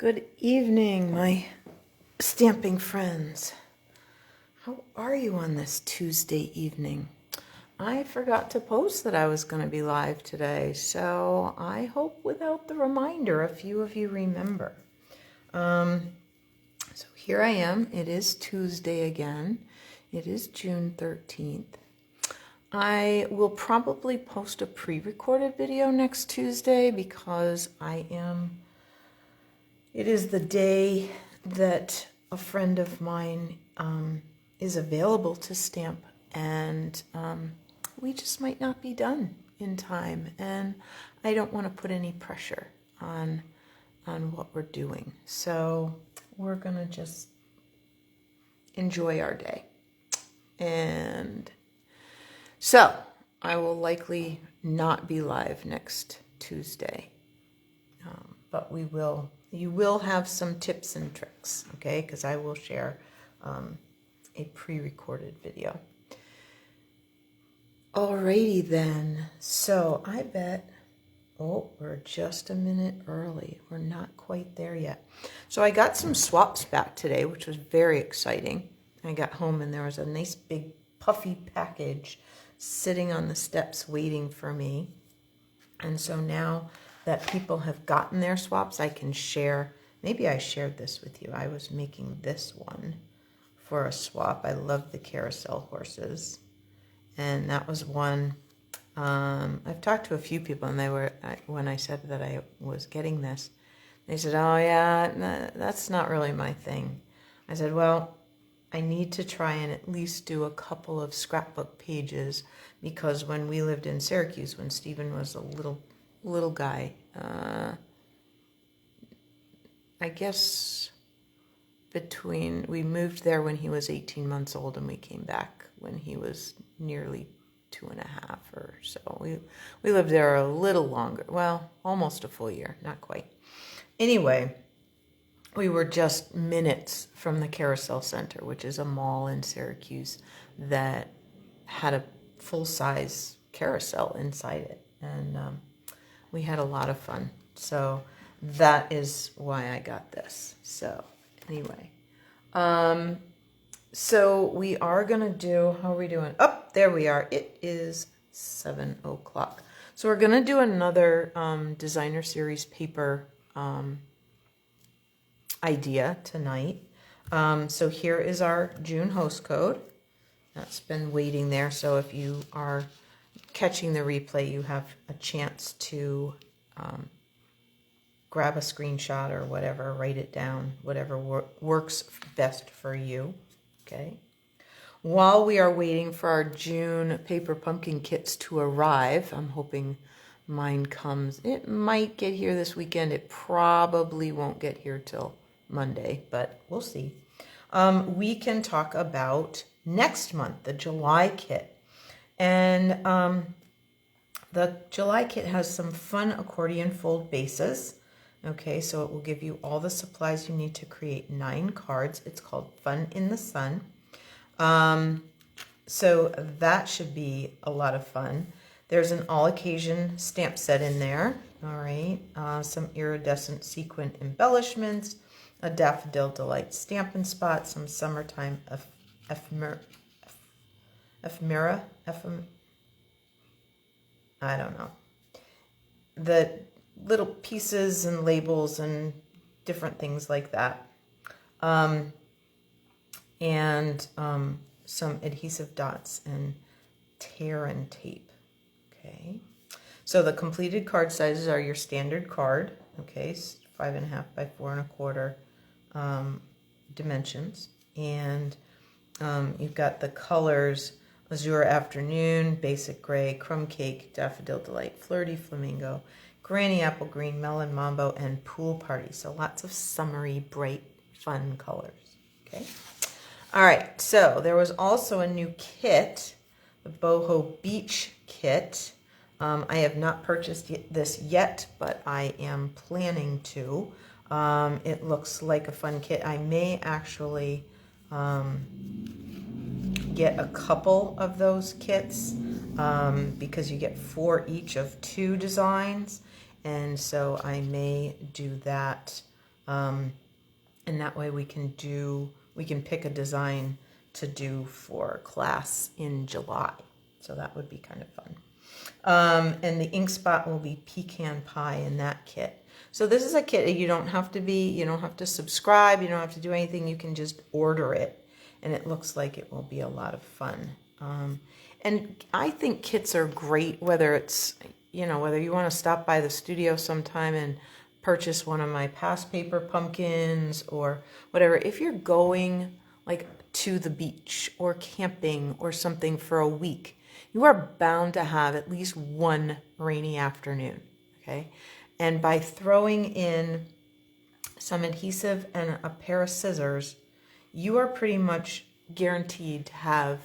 Good evening, my stamping friends. How are you on this Tuesday evening? I forgot to post that I was going to be live today, so I hope without the reminder, a few of you remember. So here I am. It is Tuesday again. It is June 13th. I will probably post a pre-recorded video next Tuesday because it is the day that a friend of mine is available to stamp, and we just might not be done in time, and I don't want to put any pressure on what we're doing. So we're gonna just enjoy our day. And so I will likely not be live next Tuesday, but you will have some tips and tricks, okay? Because I will share a pre-recorded video. Alrighty then. So I bet, we're just a minute early. We're not quite there yet. So I got some swaps back today, which was very exciting. I got home and there was a nice big puffy package sitting on the steps waiting for me. And so now that people have gotten their swaps, I can share. Maybe I shared this with you. I was making this one for a swap. I love the carousel horses. And that was one. I've talked to a few people, and when I said that I was getting this, they said, oh yeah, that's not really my thing. I said, well, I need to try and at least do a couple of scrapbook pages, because when we lived in Syracuse, when Stephen was a little guy, I guess we moved there when he was 18 months old, and we came back when he was nearly 2.5 or so. We lived there a little longer. Well, almost a full year, not quite. Anyway, we were just minutes from the Carousel Center, which is a mall in Syracuse that had a full-size carousel inside it. And we had a lot of fun. So that is why I got this. So anyway, so we are going to do, how are we doing? Oh, there we are. It is 7 o'clock. So we're going to do another designer series paper idea tonight. So here is our June host code. That's been waiting there. So if you are catching the replay, you have a chance to grab a screenshot or whatever, write it down, whatever works best for you. Okay. While we are waiting for our June paper pumpkin kits to arrive, I'm hoping mine comes. It might get here this weekend. It probably won't get here till Monday, but we'll see. We can talk about next month, the July kit. And the July kit has some fun accordion fold bases. Okay, so it will give you all the supplies you need to create 9 cards. It's called Fun in the Sun. So that should be a lot of fun. There's an all-occasion stamp set in there. All right, some iridescent sequin embellishments, a Daffodil Delight Stampin' Spot, some summertime ephemera, I don't know. The little pieces and labels and different things like that. And some adhesive dots and tear and tape. Okay. So the completed card sizes are your standard card. Okay. 5.5 by 4.25 dimensions. And you've got the colors: Azure Afternoon, Basic Gray, Crumb Cake, Daffodil Delight, Flirty Flamingo, Granny Apple Green, Melon Mambo, and Pool Party. So lots of summery, bright, fun colors. Okay. All right. So there was also a new kit, the Boho Beach kit. I have not purchased this yet, but I am planning to. It looks like a fun kit. I may actually get a couple of those kits because you get 4 each of 2 designs, and so I may do that And that way we can pick a design to do for class in July. So that would be kind of fun. And the ink spot will be pecan pie in that kit. So this is a kit. You don't have to subscribe. You don't have to do anything. You can just order it. And it looks like it will be a lot of fun. And I think kits are great, whether it's, whether you want to stop by the studio sometime and purchase one of my past paper pumpkins or whatever. If you're going like to the beach or camping or something for a week, you are bound to have at least one rainy afternoon, okay? And by throwing in some adhesive and a pair of scissors, you are pretty much guaranteed to have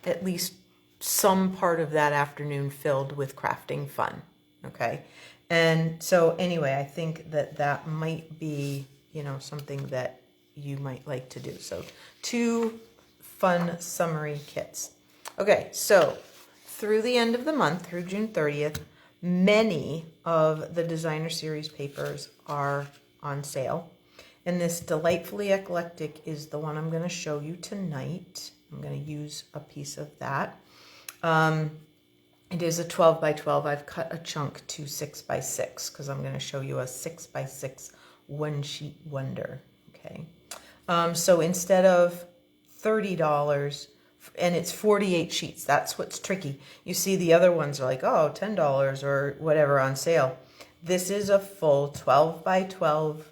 at least some part of that afternoon filled with crafting fun, okay? And so anyway, I think that might be, something that you might like to do. So 2 fun summery kits. Okay, so through the end of the month, through June 30th, many of the designer series papers are on sale. And this Delightfully Eclectic is the one I'm going to show you tonight. I'm going to use a piece of that. It is a 12 by 12. I've cut a chunk to 6 by 6 because I'm going to show you a 6 by 6 one sheet wonder. Okay. So instead of $30, and it's 48 sheets. That's what's tricky. You see the other ones are like, oh, $10 or whatever on sale. This is a full 12 by 12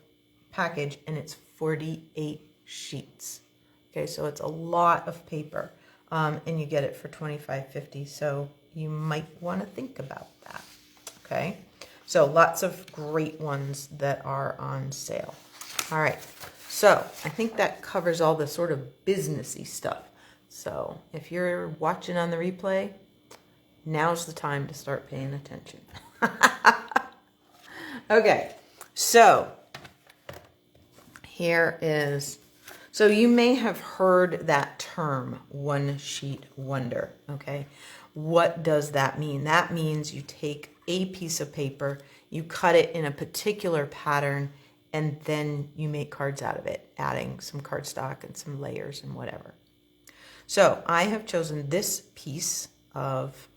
package, and it's 48 sheets. Okay, so it's a lot of paper, and you get it for $25.50. So you might want to think about that. Okay, so lots of great ones that are on sale. All right, so I think that covers all the sort of businessy stuff. So if you're watching on the replay, now's the time to start paying attention. Okay, so here is, so you may have heard that term, one sheet wonder, okay? What does that mean? That means you take a piece of paper, you cut it in a particular pattern, and then you make cards out of it, adding some cardstock and some layers and whatever. So I have chosen this piece of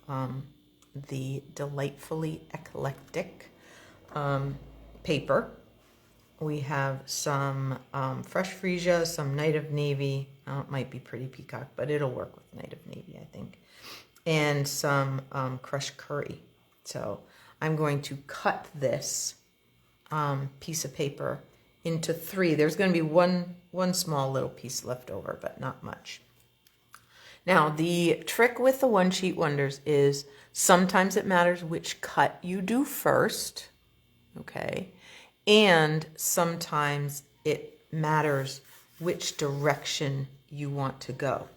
the Delightfully Eclectic paper. We have some Fresh Freesia, some Night of Navy. It might be Pretty Peacock, but it'll work with Night of Navy, I think. And some crushed curry. So I'm going to cut this piece of paper into 3. There's going to be one small little piece left over, but not much. Now, the trick with the one sheet wonders is sometimes it matters which cut you do first, okay? And sometimes it matters which direction you want to go.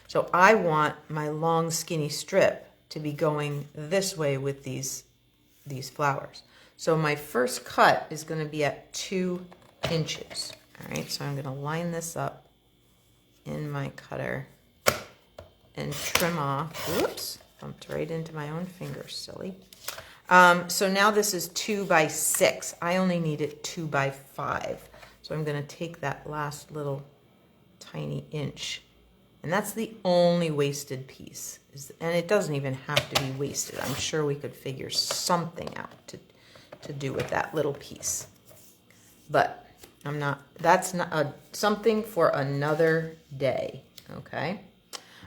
So I want my long skinny strip to be going this way with these flowers. So my first cut is going to be at 2 inches. All right, so I'm going to line this up in my cutter and trim off. Whoops, bumped right into my own fingers, silly. So now this is 2 by 6. I only need it 2 by 5. So I'm going to take that last little tiny inch. And that's the only wasted piece. And it doesn't even have to be wasted. I'm sure we could figure something out to do with that little piece. But that's not something for another day, okay?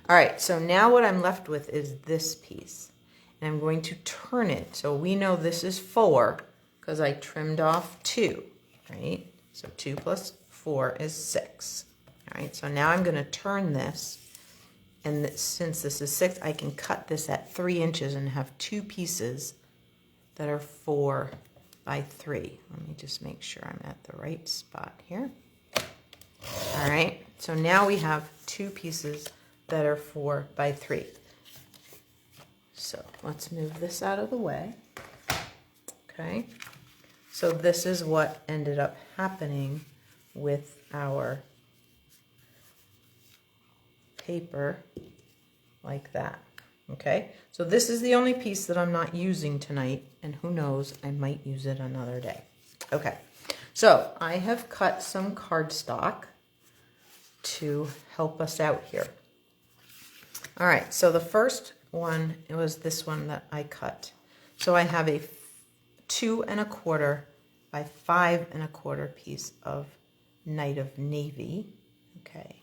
All right, so now what I'm left with is this piece. And I'm going to turn it. So we know this is 4 because I trimmed off 2, right? So 2 plus 4 is 6. All right, so now I'm going to turn this. And since this is 6, I can cut this at 3 inches and have 2 pieces that are 4 by 3. Let me just make sure I'm at the right spot here. All right, so now we have 2 pieces that are 4 by 3. So let's move this out of the way. Okay, so this is what ended up happening with our paper like that. Okay, so this is the only piece that I'm not using tonight, and who knows, I might use it another day. Okay, So I have cut some cardstock to help us out here. All right, so the first one, it was this one that I cut. So I have a 2 1/4 by 5 1/4 piece of Night of Navy, okay.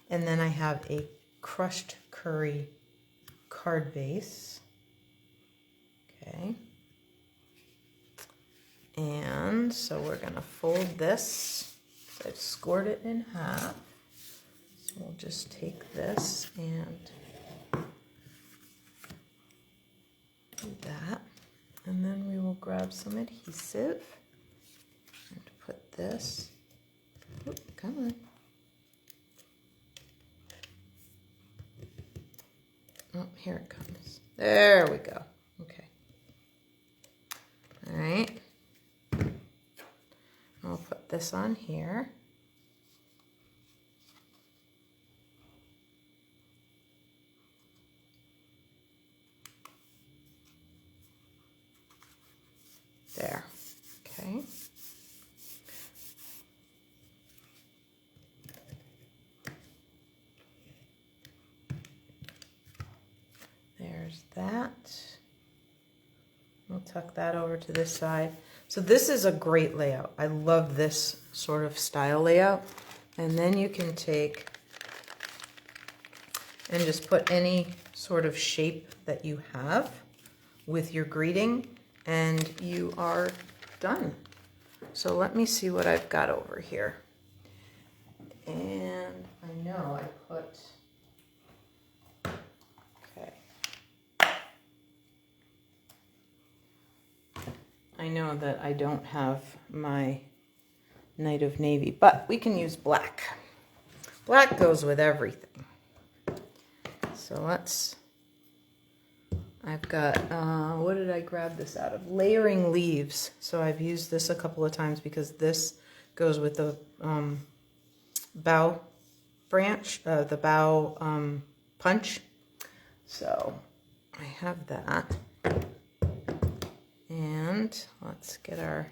And then I have a crushed curry card base, okay. And so we're gonna fold this. So I've scored it in half. So we'll just take this and do that. And then we will grab some adhesive and put this, come on. Oh, here it comes. There we go. Okay. All right. I'll put this on here. There. Okay. There's that. We'll tuck that over to this side. So this is a great layout. I love this sort of style layout. And then you can take and just put any sort of shape that you have with your greeting, and you are done. So let me see what I've got over here. And I know I put, okay. I know that I don't have my Night of Navy, but we can use black. Black goes with everything. So let's, I've got, what did I grab this out of? Layering Leaves. So I've used this a couple of times because this goes with the bow branch, the bow punch. So I have that. And let's get our,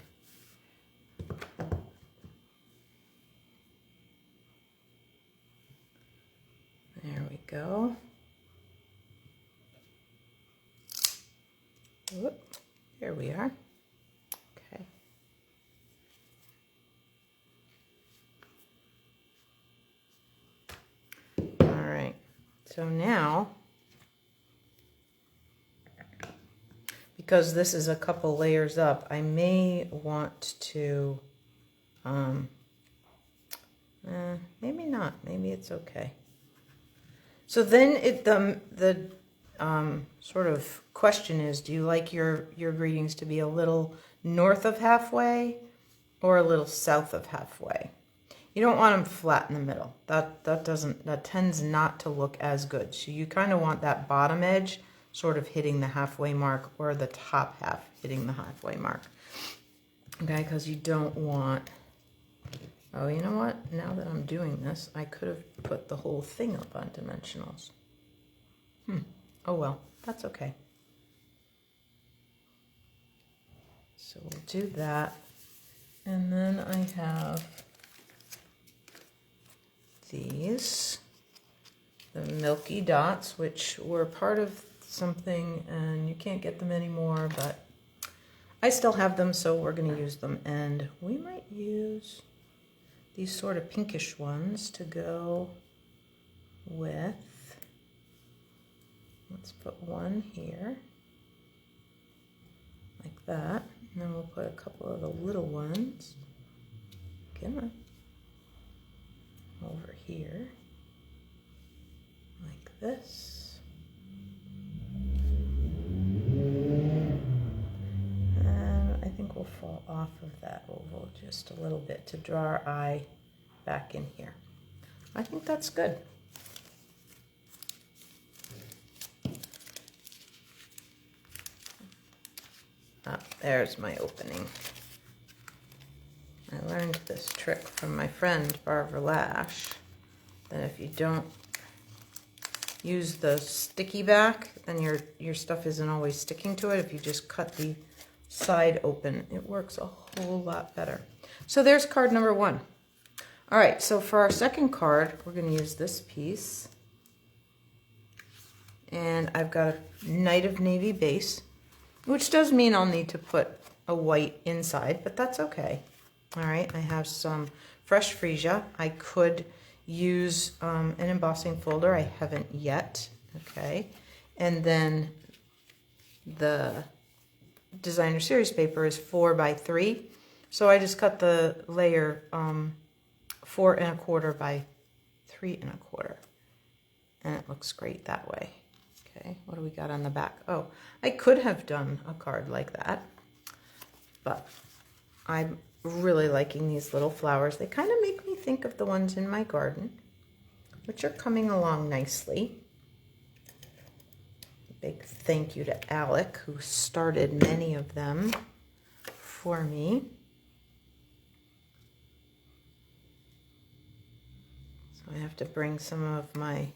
there we go. Whoop, here we are. Okay. All right. So now, because this is a couple layers up, I may want to, maybe not. Maybe it's okay. So then the sort of question is, do you like your greetings to be a little north of halfway or a little south of halfway? You don't want them flat in the middle. That tends not to look as good. So you kind of want that bottom edge sort of hitting the halfway mark, or the top half hitting the halfway mark. Okay, because you don't want, oh, you know what? Now that I'm doing this, I could have put the whole thing up on dimensionals. Oh well, that's okay. So we'll do that. And then I have these, the Milky Dots, which were part of something and you can't get them anymore, but I still have them, so we're going to use them. And we might use these sort of pinkish ones to go with, let's put one here, like that. And then we'll put a couple of the little ones, come on, over here, like this. And I think we'll fall off of that oval just a little bit to draw our eye back in here. I think that's good. Ah, there's my opening. I learned this trick from my friend Barbara Lash, that if you don't use the sticky back, then your stuff isn't always sticking to it. If you just cut the side open, it works a whole lot better. So there's card number 1. All right, so for our second card, we're going to use this piece. And I've got a Knight of Navy base, which does mean I'll need to put a white inside, but that's okay. All right, I have some fresh freesia. I could use an embossing folder. I haven't yet, okay? And then the designer series paper is 4 by 3. So I just cut the layer 4 1/4 by 3 1/4. And it looks great that way. Okay, what do we got on the back? Oh, I could have done a card like that, but I'm really liking these little flowers. They kind of make me think of the ones in my garden, which are coming along nicely. A big thank you to Alec, who started many of them for me. So I have to bring some of my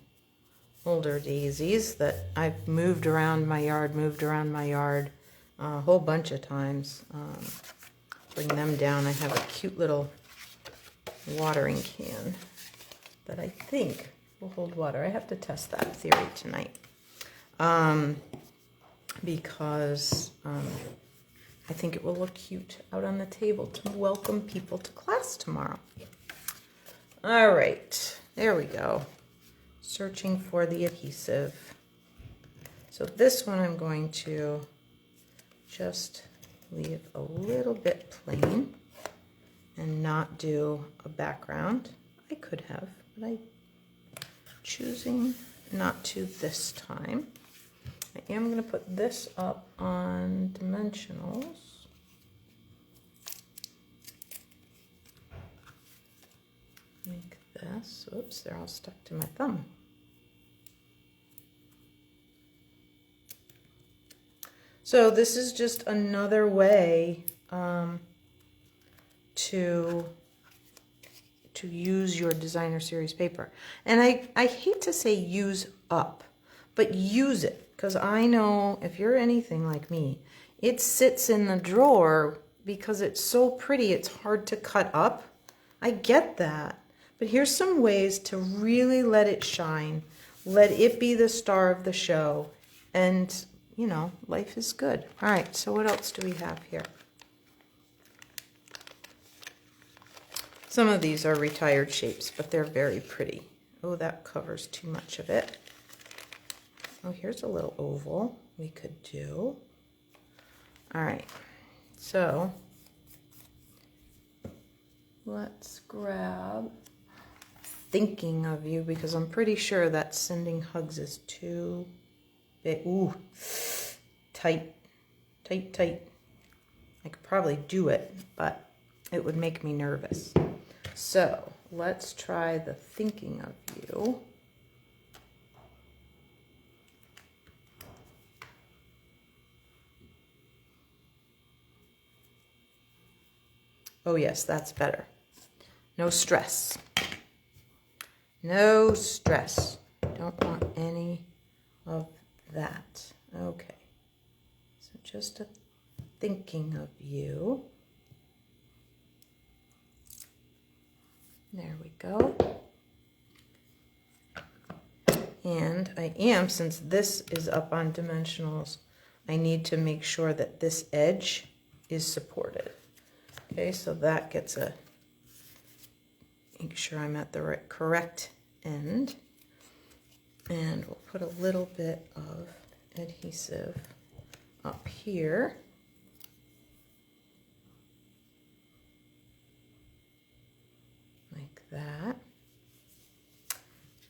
older daisies that I've moved around my yard a whole bunch of times. Bring them down. I have a cute little watering can that I think will hold water. I have to test that theory tonight because I think it will look cute out on the table to welcome people to class tomorrow. All right, there we go. Searching for the adhesive. So this one I'm going to just leave a little bit plain and not do a background. I could have, but I'm choosing not to this time. I am going to put this up on dimensionals. Like this. Oops, they're all stuck to my thumb. So this is just another way to use your designer series paper. And I hate to say use up, but use it. Because I know if you're anything like me, it sits in the drawer because it's so pretty, it's hard to cut up. I get that. But here's some ways to really let it shine. Let it be the star of the show. And you know, life is good. All right, so what else do we have here? Some of these are retired shapes, but they're very pretty. Oh, that covers too much of it. Oh, here's a little oval we could do. All right, so let's grab Thinking of You, because I'm pretty sure that Sending Hugs is too big. Ooh, tight, tight, tight. I could probably do it, but it would make me nervous. So let's try the Thinking of You. Oh yes, that's better. No stress. No stress. Don't want any of that. Okay. So just a Thinking of You. There we go. And I am, since this is up on dimensionals, I need to make sure that this edge is supported. Okay, so that gets a, make sure I'm at the right, correct end. And we'll put a little bit of adhesive up here. Like that.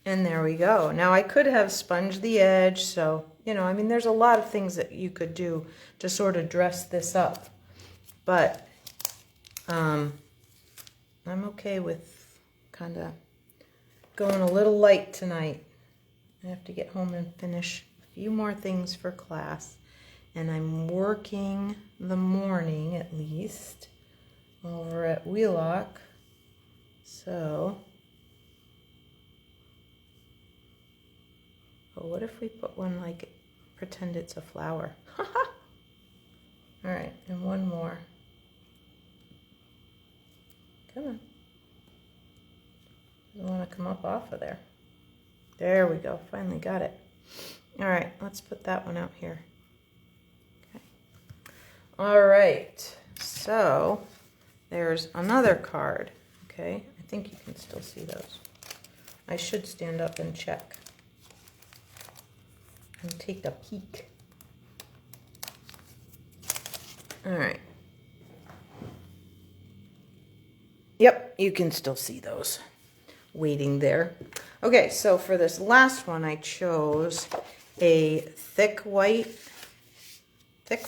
And there we go. Now I could have sponged the edge, so, you know, I mean, there's a lot of things that you could do to sort of dress this up. But I'm okay with kind of going a little light tonight. I have to get home and finish a few more things for class. And I'm working the morning, at least, over at Wheelock. So, oh, what if we put one like, pretend it's a flower? All right, and one more. Come on. Doesn't want to come up off of there. There we go. Finally got it. All right, let's put that one out here. Okay. All right, so there's another card. Okay, I think you can still see those. I should stand up and check and take a peek. All right. Yep, you can still see those waiting there. Okay, so for this last one, I chose a thick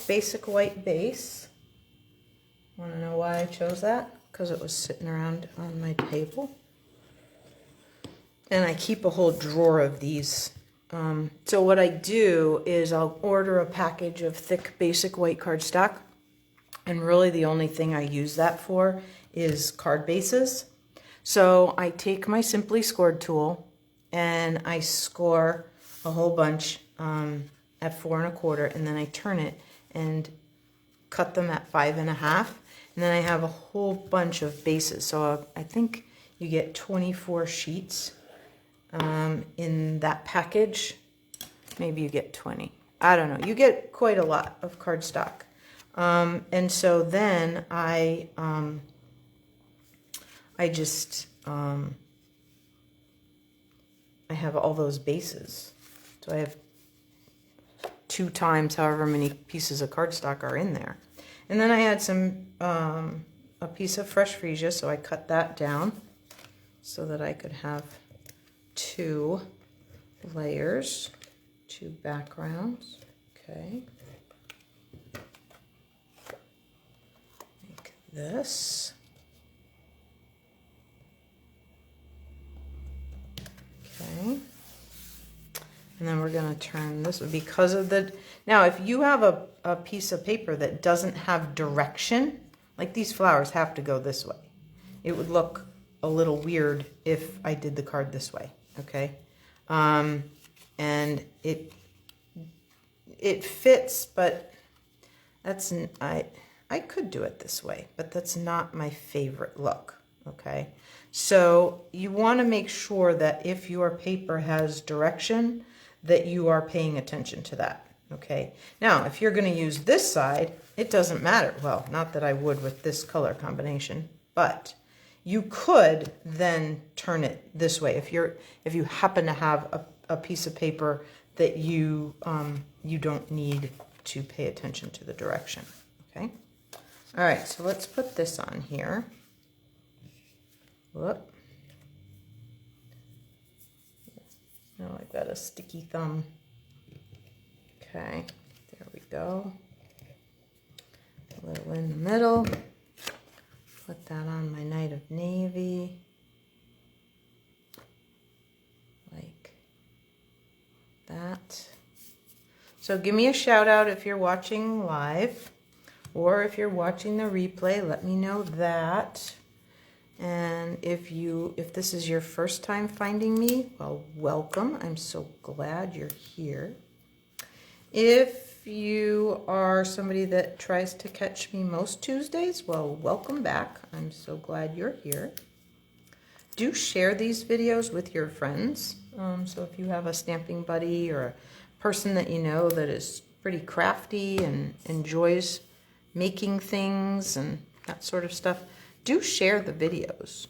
basic white base. Want to know why I chose that? Because it was sitting around on my table. And I keep a whole drawer of these. So what I do is I'll order a package of thick basic white cardstock. And really the only thing I use that for is card bases. So I take my Simply Scored tool and I score a whole bunch at 4 1/4, and then I turn it and cut them at 5 1/2, and then I have a whole bunch of bases. So I think you get 24 sheets in that package. Maybe you get 20. I don't know. You get quite a lot of cardstock. And so then I have all those bases. So I have 2 times however many pieces of cardstock are in there. And then I had a piece of fresh freesia, so I cut that down so that I could have 2 layers, 2 backgrounds. Okay. Like this. Okay. And then we're going to turn this because of the... Now, if you have a piece of paper that doesn't have direction, like these flowers have to go this way. It would look a little weird if I did the card this way, okay? And it fits, but that's... I could do it this way, but that's not my favorite look, okay? So you want to make sure that if your paper has direction, that you are paying attention to that, okay? Now, if you're going to use this side, it doesn't matter. Well, not that I would with this color combination, but you could then turn it this way if you happen to have a piece of paper that you don't need to pay attention to the direction, okay? All right, so let's put this on here. Whoop. Now I've got a sticky thumb. Okay, there we go. A little in the middle. Put that on my Night of Navy. Like that. So give me a shout out if you're watching live, or if you're watching the replay, let me know that. And if this is your first time finding me, well, welcome. I'm so glad you're here. If you are somebody that tries to catch me most Tuesdays, well, welcome back. I'm so glad you're here. Do share these videos with your friends. So if you have a stamping buddy or a person that you know that is pretty crafty and enjoys making things and that sort of stuff, do share the videos,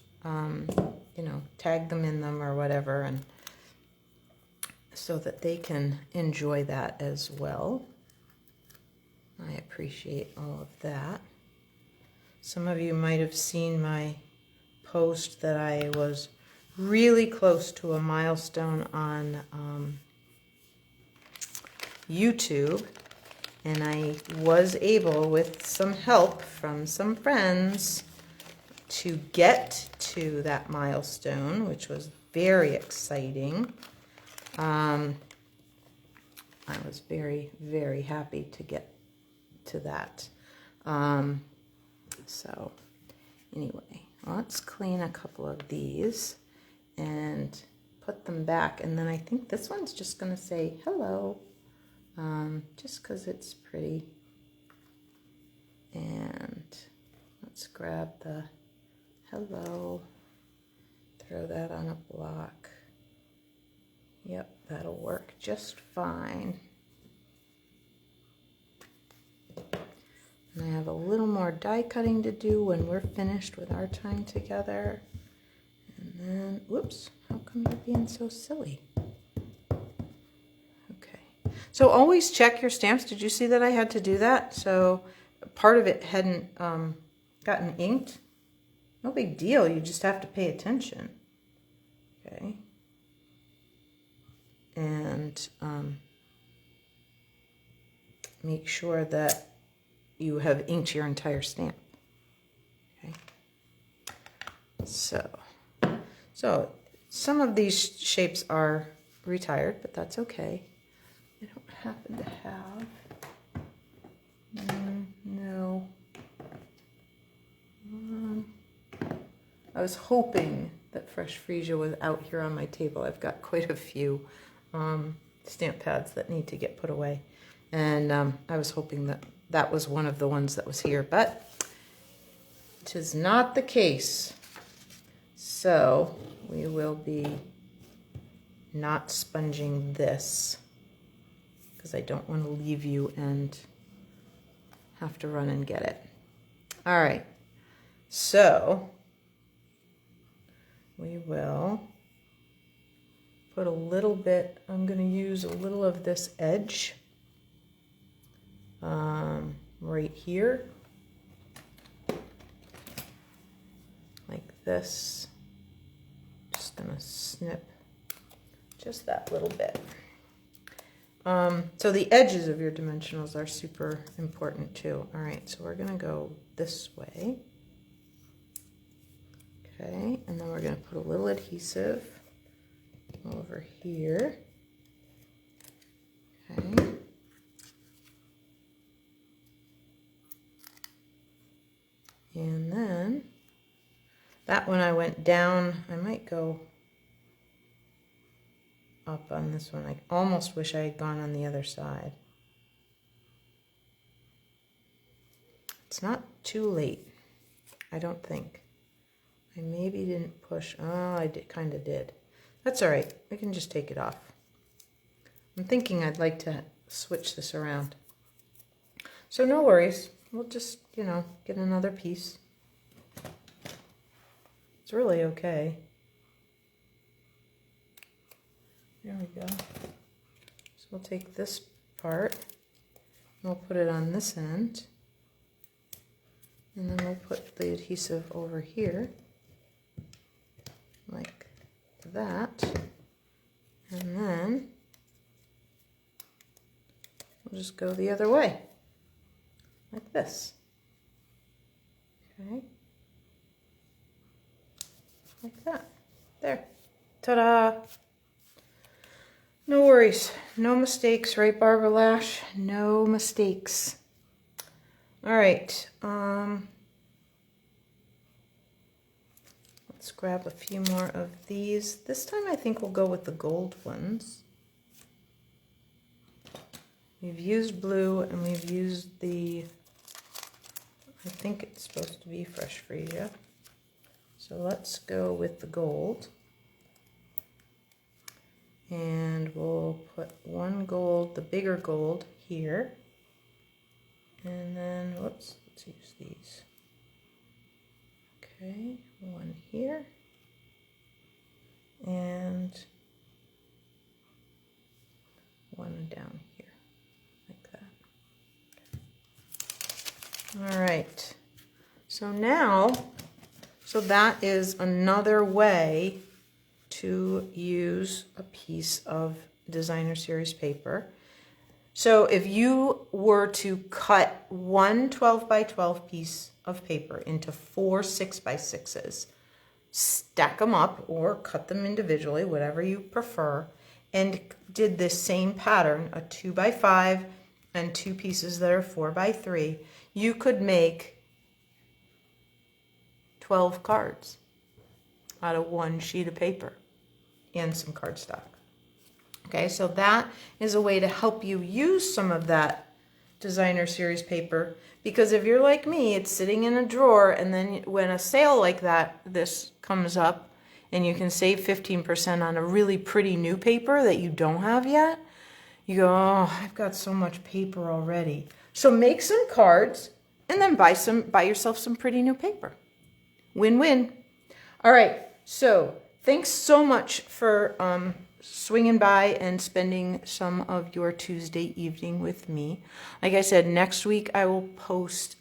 you know, tag them in them or whatever, and so that they can enjoy that as well. I appreciate all of that. Some of you might have seen my post that I was really close to a milestone on YouTube, and I was able, with some help from some friends, to get to that milestone, which was very exciting. I was very, very happy to get to that. So anyway, let's clean a couple of these and put them back. And then I think this one's just going to say hello, just because it's pretty. And let's grab the Hello. Throw that on a block. Yep, that'll work just fine. And I have a little more die cutting to do when we're finished with our time together. And then, whoops, how come you're being so silly? Okay, so always check your stamps. Did you see that I had to do that? So part of it hadn't gotten inked. No big deal, you just have to pay attention. Okay. And make sure that you have inked your entire stamp. Okay. So some of these shapes are retired, but that's okay. I don't happen to have. No. I was hoping that Fresh Freesia was out here on my table. I've got quite a few stamp pads that need to get put away. And I was hoping that that was one of the ones that was here, but it is not the case. So we will be not sponging this because I don't want to leave you and have to run and get it. All right, so we will put a little bit, I'm going to use a little of this edge right here, like this. Just going to snip just that little bit. So the edges of your dimensionals are super important too. All right, so we're going to go this way. Okay, and then we're going to put a little adhesive over here. Okay. And then that one I went down, I might go up on this one. I almost wish I had gone on the other side. It's not too late, I don't think. I maybe didn't push. Oh, I kind of did. That's all right. We can just take it off. I'm thinking I'd like to switch this around. So no worries. We'll just, you know, get another piece. It's really okay. There we go. So we'll take this part, and we'll put it on this end. And then we'll put the adhesive over here, like that. And then we'll just go the other way, like this. Okay. Like that. There. Ta-da! No worries. No mistakes, right, Barbara Lash? No mistakes. All right. Let's grab a few more of these. This time I think we'll go with the gold ones. We've used blue and we've used the, I think it's supposed to be Fresh Freesia. So let's go with the gold. And we'll put one gold, the bigger gold, here. And then, whoops, let's use these. Okay, one here. And one down here, like that. All right. So now, so that is another way to use a piece of designer series paper. So if you were to cut one 12 by 12 piece of paper into 4 6x6s, stack them up or cut them individually, whatever you prefer, and did this same pattern, a 2 by 5 and 2 pieces that are 4 by 3, you could make 12 cards out of one sheet of paper and some cardstock. Okay, so that is a way to help you use some of that designer series paper, because if you're like me, it's sitting in a drawer, and then when a sale like this comes up, and you can save 15% on a really pretty new paper that you don't have yet, you go, oh, I've got so much paper already. So make some cards and then buy yourself some pretty new paper. Win-win. All right, so thanks so much for swinging by and spending some of your Tuesday evening with me. Like I said, next week I will post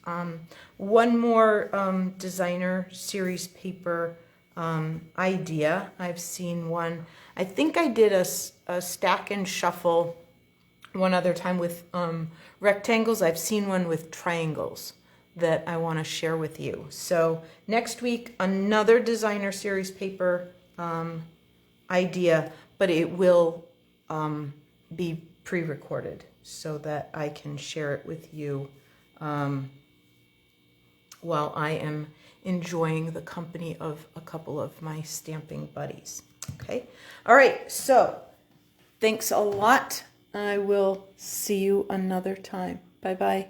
one more designer series paper idea. I've seen one. I think I did a stack and shuffle one other time with rectangles. I've seen one with triangles that I want to share with you. So next week, another designer series paper idea, but it will be pre-recorded so that I can share it with you while I am enjoying the company of a couple of my stamping buddies. Okay. All right. So thanks a lot. I will see you another time. Bye-bye.